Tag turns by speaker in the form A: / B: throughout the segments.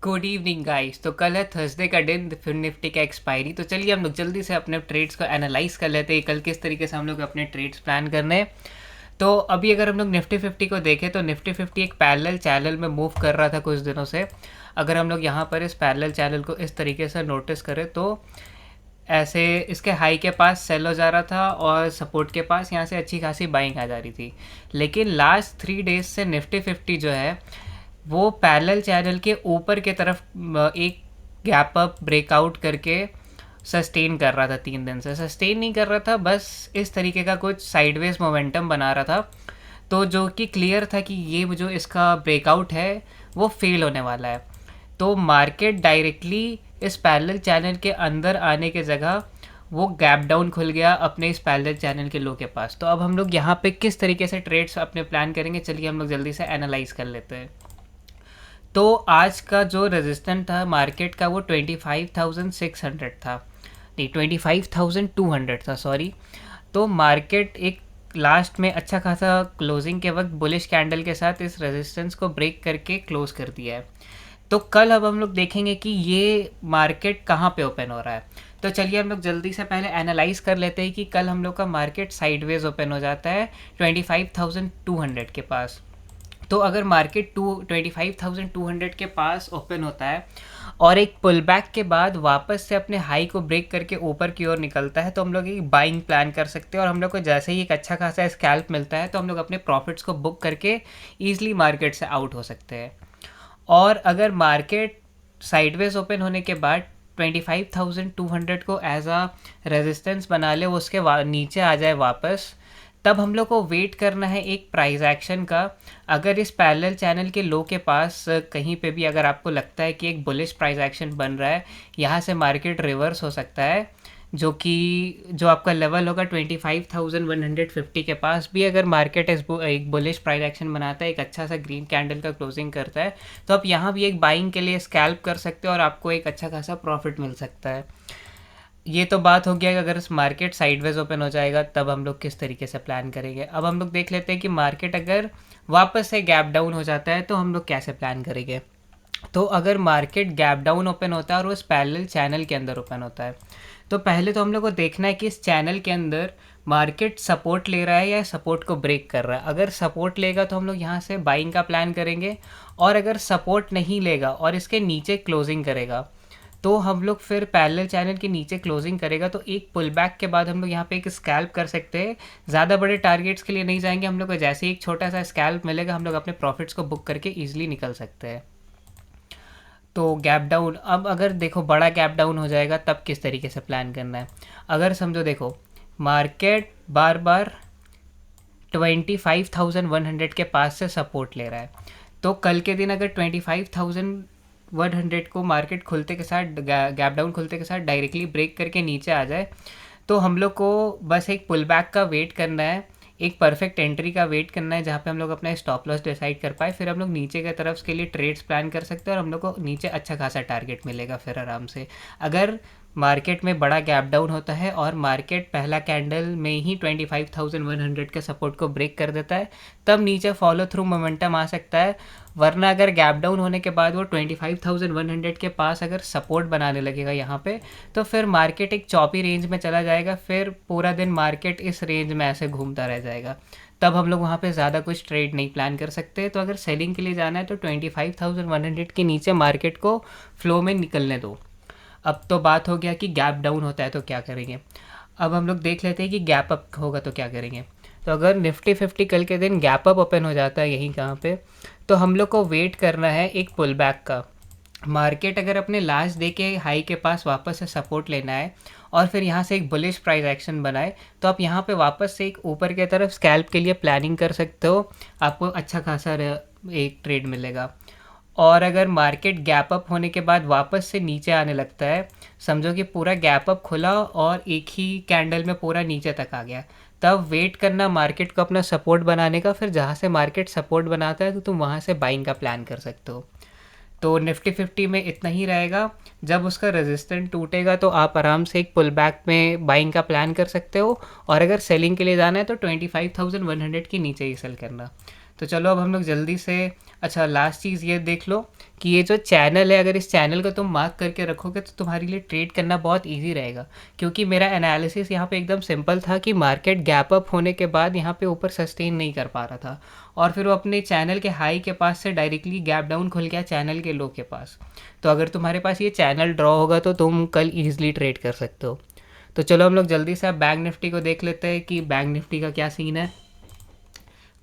A: Good evening guys. तो कल है थर्सडे का दिन, फिर निफ्टी का एक्सपायरी। तो चलिए हम लोग जल्दी से अपने ट्रेड्स को एनालाइज कर लेते हैं, कल किस तरीके से हम लोग अपने ट्रेड्स प्लान करने हैं। तो अभी अगर हम लोग निफ्टी फिफ्टी को देखें तो निफ्टी फिफ्टी एक पैरेलल चैनल में मूव कर रहा था कुछ दिनों से। अगर हम लोग यहाँ पर इस पैरेलल चैनल को इस तरीके से नोटिस करें तो ऐसे इसके हाई के पास सेल हो जा रहा था और सपोर्ट के पास यहाँ से अच्छी खासी बाइंग आ जा रही थी। लेकिन लास्ट 3 डेज से निफ्टी फिफ्टी जो है वो पैरेलल चैनल के ऊपर के तरफ एक गैप अप ब्रेकआउट करके सस्टेन कर रहा था। 3 दिन से सस्टेन नहीं कर रहा था, बस इस तरीके का कुछ साइडवेज मोमेंटम बना रहा था। तो जो कि क्लियर था कि ये जो इसका ब्रेकआउट है वो फेल होने वाला है। तो मार्केट डायरेक्टली इस पैरेलल चैनल के अंदर आने के जगह वो गैप डाउन खुल गया अपने इस पैरेलल चैनल के लो के पास। तो अब हम लोग यहाँ पे किस तरीके से ट्रेड्स अपने प्लान करेंगे, चलिए हम लोग जल्दी से एनालाइज कर लेते हैं। तो आज का जो रेजिस्टेंट था मार्केट का वो 25,600 था, नहीं 25,200 था, सॉरी। तो मार्केट एक लास्ट में अच्छा खासा क्लोजिंग के वक्त बुलिश कैंडल के साथ इस रेजिस्टेंस को ब्रेक करके क्लोज कर दिया है। तो कल अब हम लोग देखेंगे कि ये मार्केट कहाँ पे ओपन हो रहा है। तो चलिए हम लोग जल्दी से पहले एनालाइज कर लेते हैं कि कल हम लोग का मार्केट साइडवेज ओपन हो जाता है 25,200 के पास। तो अगर मार्केट 25,200 के पास ओपन होता है और एक पुल बैक के बाद वापस से अपने हाई को ब्रेक करके ऊपर की ओर निकलता है तो हम लोग एक बाइंग प्लान कर सकते हैं। और हम लोग को जैसे ही एक अच्छा खासा स्कैल्प मिलता है तो हम लोग अपने प्रॉफिट्स को बुक करके ईजिली मार्केट से आउट हो सकते हैं। और अगर मार्केट साइडवेज ओपन होने के बाद 25,200 को एज आ रेजिस्टेंस बना ले, वो उसके नीचे आ जाए वापस, तब हम लोग को वेट करना है एक प्राइस एक्शन का। अगर इस पैरेलल चैनल के लो के पास कहीं पे भी अगर आपको लगता है कि एक बुलिश प्राइस एक्शन बन रहा है, यहाँ से मार्केट रिवर्स हो सकता है। जो आपका लेवल होगा 25,150 के पास भी अगर मार्केट एक बुलिश प्राइस एक्शन बनाता है, एक अच्छा सा ग्रीन कैंडल का क्लोजिंग करता है, तो आप यहाँ भी एक बाइंग के लिए स्कैल्प कर सकते हो और आपको एक अच्छा खासा प्रॉफिट मिल सकता है। ये तो बात हो गया कि अगर मार्केट साइडवेज ओपन हो जाएगा तब हम लोग किस तरीके से प्लान करेंगे। अब हम लोग देख लेते हैं कि मार्केट अगर वापस से गैप डाउन हो जाता है तो हम लोग कैसे प्लान करेंगे। तो अगर मार्केट गैप डाउन ओपन होता है और वो इस पैरेलल चैनल के अंदर ओपन होता है, तो पहले तो हम लोग को देखना है कि इस चैनल के अंदर मार्केट सपोर्ट ले रहा है या सपोर्ट को ब्रेक कर रहा है। अगर सपोर्ट लेगा तो हम लोग यहाँ से बाइंग का प्लान करेंगे, और अगर सपोर्ट नहीं लेगा और इसके नीचे क्लोजिंग करेगा तो हम लोग फिर पैरेलल चैनल के नीचे क्लोजिंग करेगा तो एक पुल बैक के बाद हम लोग यहाँ पे एक स्कैल्प कर सकते हैं। ज़्यादा बड़े टारगेट्स के लिए नहीं जाएंगे, हम लोग को जैसे ही एक छोटा सा स्कैल्प मिलेगा हम लोग अपने प्रॉफिट्स को बुक करके ईजिली निकल सकते हैं। तो गैप डाउन, अब अगर देखो बड़ा गैप डाउन हो जाएगा तब किस तरीके से प्लान करना है। अगर समझो देखो मार्केट बार बार 25,100 के पास से सपोर्ट ले रहा है, तो कल के दिन अगर 25,100 को मार्केट खुलते के साथ गैप डाउन खुलते के साथ डायरेक्टली ब्रेक करके नीचे आ जाए, तो हम लोग को बस एक पुल बैक का वेट करना है, एक परफेक्ट एंट्री का वेट करना है जहाँ पे हम लोग अपना स्टॉप लॉस डिसाइड कर पाए। फिर हम लोग नीचे की तरफ के लिए ट्रेड्स प्लान कर सकते हैं और हम लोग को नीचे अच्छा खासा टारगेट मिलेगा फिर आराम से। अगर मार्केट में बड़ा गैप डाउन होता है और मार्केट पहला कैंडल में ही 25,100 के सपोर्ट को ब्रेक कर देता है, तब नीचे फॉलो थ्रू मोमेंटम आ सकता है। वरना अगर गैप डाउन होने के बाद वो 25,100 के पास अगर सपोर्ट बनाने लगेगा यहाँ पे, तो फिर मार्केट एक चौपी रेंज में चला जाएगा, फिर पूरा दिन मार्केट इस रेंज में ऐसे घूमता रह जाएगा। तब हम लोग वहाँ पे ज़्यादा कुछ ट्रेड नहीं प्लान कर सकते। तो अगर सेलिंग के लिए जाना है तो 25,100 के नीचे मार्केट को फ्लो में निकलने दो। अब तो बात हो गया कि गैप डाउन होता है तो क्या करेंगे। अब हम लोग देख लेते हैं कि गैप अप होगा तो क्या करेंगे। तो अगर निफ्टी फिफ्टी कल के दिन गैप अप ओपन हो जाता है यहीं कहाँ पे, तो हम लोग को वेट करना है एक पुल बैक का। मार्केट अगर अपने लास्ट डे के हाई के पास वापस से सपोर्ट लेना है और फिर यहाँ से एक बुलिश प्राइस एक्शन बनाए, तो आप यहाँ पे वापस से एक ऊपर की तरफ स्कैल्प के लिए प्लानिंग कर सकते हो, आपको अच्छा खासा एक ट्रेड मिलेगा। और अगर मार्केट गैप अप होने के बाद वापस से नीचे आने लगता है, समझो कि पूरा गैप अप खुला और एक ही कैंडल में पूरा नीचे तक आ गया, तब वेट करना मार्केट को अपना सपोर्ट बनाने का। फिर जहाँ से मार्केट सपोर्ट बनाता है तो तुम वहाँ से बाइंग का प्लान कर सकते हो। तो निफ्टी फिफ्टी में इतना ही रहेगा। जब उसका रेजिस्टेंस टूटेगा तो आप आराम से एक पुल बैक में बाइंग का प्लान कर सकते हो, और अगर सेलिंग के लिए जाना है तो 25,100 के नीचे ही सेल करना। तो चलो अब हम लोग जल्दी से अच्छा, लास्ट चीज़ ये देख लो कि ये जो चैनल है, अगर इस चैनल को तुम मार्क करके रखोगे तो तुम्हारे लिए ट्रेड करना बहुत ईजी रहेगा। क्योंकि मेरा एनालिसिस यहाँ पे एकदम सिंपल था कि मार्केट गैप अप होने के बाद यहाँ पे ऊपर सस्टेन नहीं कर पा रहा था, और फिर वो अपने चैनल के हाई के पास से डायरेक्टली गैप डाउन खुल गया चैनल के लो के पास। तो अगर तुम्हारे पास ये चैनल ड्रॉ होगा तो तुम कल ईजिली ट्रेड कर सकते हो। तो चलो हम लोग जल्दी से अब बैंक निफ्टी को देख लेते हैं कि बैंक निफ्टी का क्या सीन है।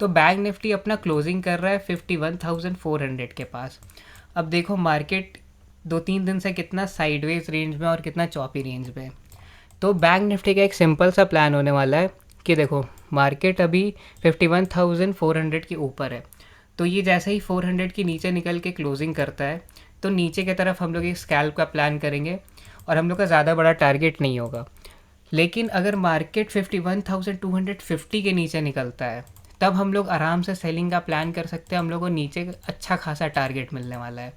A: तो बैंक निफ्टी अपना क्लोजिंग कर रहा है 51,400 के पास। अब देखो मार्केट 2-3 दिन से कितना साइडवेज रेंज में और कितना चॉपी रेंज में। तो बैंक निफ्टी का एक सिंपल सा प्लान होने वाला है कि देखो मार्केट अभी 51,400 के ऊपर है, तो ये जैसे ही 400 के नीचे निकल के क्लोजिंग करता है तो नीचे की तरफ हम लोग एक स्कैल्प का प्लान करेंगे, और हम लोग का ज़्यादा बड़ा टारगेट नहीं होगा। लेकिन अगर मार्केट 51,250 के नीचे निकलता है तब हम लोग आराम से सेलिंग का प्लान कर सकते हैं। हम लोग को नीचे अच्छा खासा टारगेट मिलने वाला है।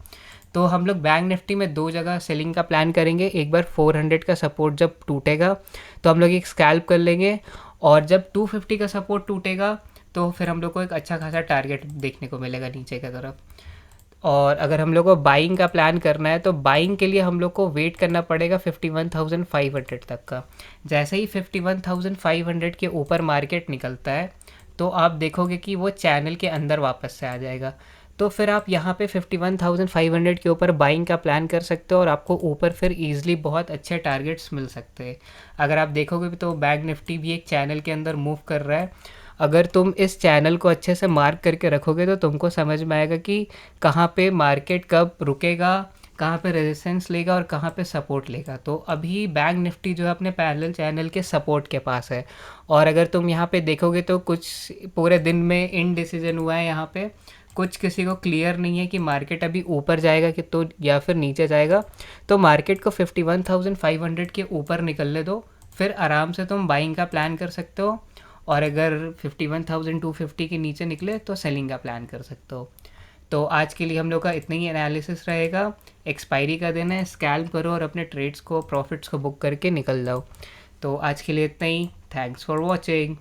A: तो हम लोग बैंक निफ्टी में दो जगह सेलिंग का प्लान करेंगे। एक बार 400 का सपोर्ट जब टूटेगा तो हम लोग एक स्कैल्प कर लेंगे, और जब 250 का सपोर्ट टूटेगा तो फिर हम लोग को एक अच्छा खासा टारगेट देखने को मिलेगा नीचे की तरफ। और अगर हम लोग को बाइंग का प्लान करना है तो बाइंग के लिए हम लोग को वेट करना पड़ेगा 51,500 तक का। जैसे ही 51,500 के ऊपर मार्केट निकलता है तो आप देखोगे कि वो चैनल के अंदर वापस से आ जाएगा। तो फिर आप यहाँ पे 51,500 के ऊपर बाइंग का प्लान कर सकते हो, और आपको ऊपर फिर ईजिली बहुत अच्छे टारगेट्स मिल सकते हैं। अगर आप देखोगे तो बैंक निफ्टी भी एक चैनल के अंदर मूव कर रहा है। अगर तुम इस चैनल को अच्छे से मार्क करके रखोगे तो तुमको समझ में आएगा कि कहाँ पे मार्केट कब रुकेगा, कहाँ पे रेजिस्टेंस लेगा और कहाँ पे सपोर्ट लेगा। तो अभी बैंक निफ्टी जो है अपने पैरेलल चैनल के सपोर्ट के पास है। और अगर तुम यहाँ पे देखोगे तो कुछ पूरे दिन में इनडिसीजन हुआ है यहाँ पे। कुछ किसी को क्लियर नहीं है कि मार्केट अभी ऊपर जाएगा कि तो या फिर नीचे जाएगा। तो मार्केट को 51,500 के ऊपर निकलने दो, फिर आराम से तुम बाइंग का प्लान कर सकते हो। और अगर 51,250 के नीचे निकले तो सेलिंग का प्लान कर सकते हो। तो आज के लिए हम लोग का इतना ही एनालिसिस रहेगा। एक्सपायरी का दिन है, स्कैल्प करो और अपने ट्रेड्स को, प्रॉफिट्स को बुक करके निकल जाओ। तो आज के लिए इतना ही। Thanks for watching.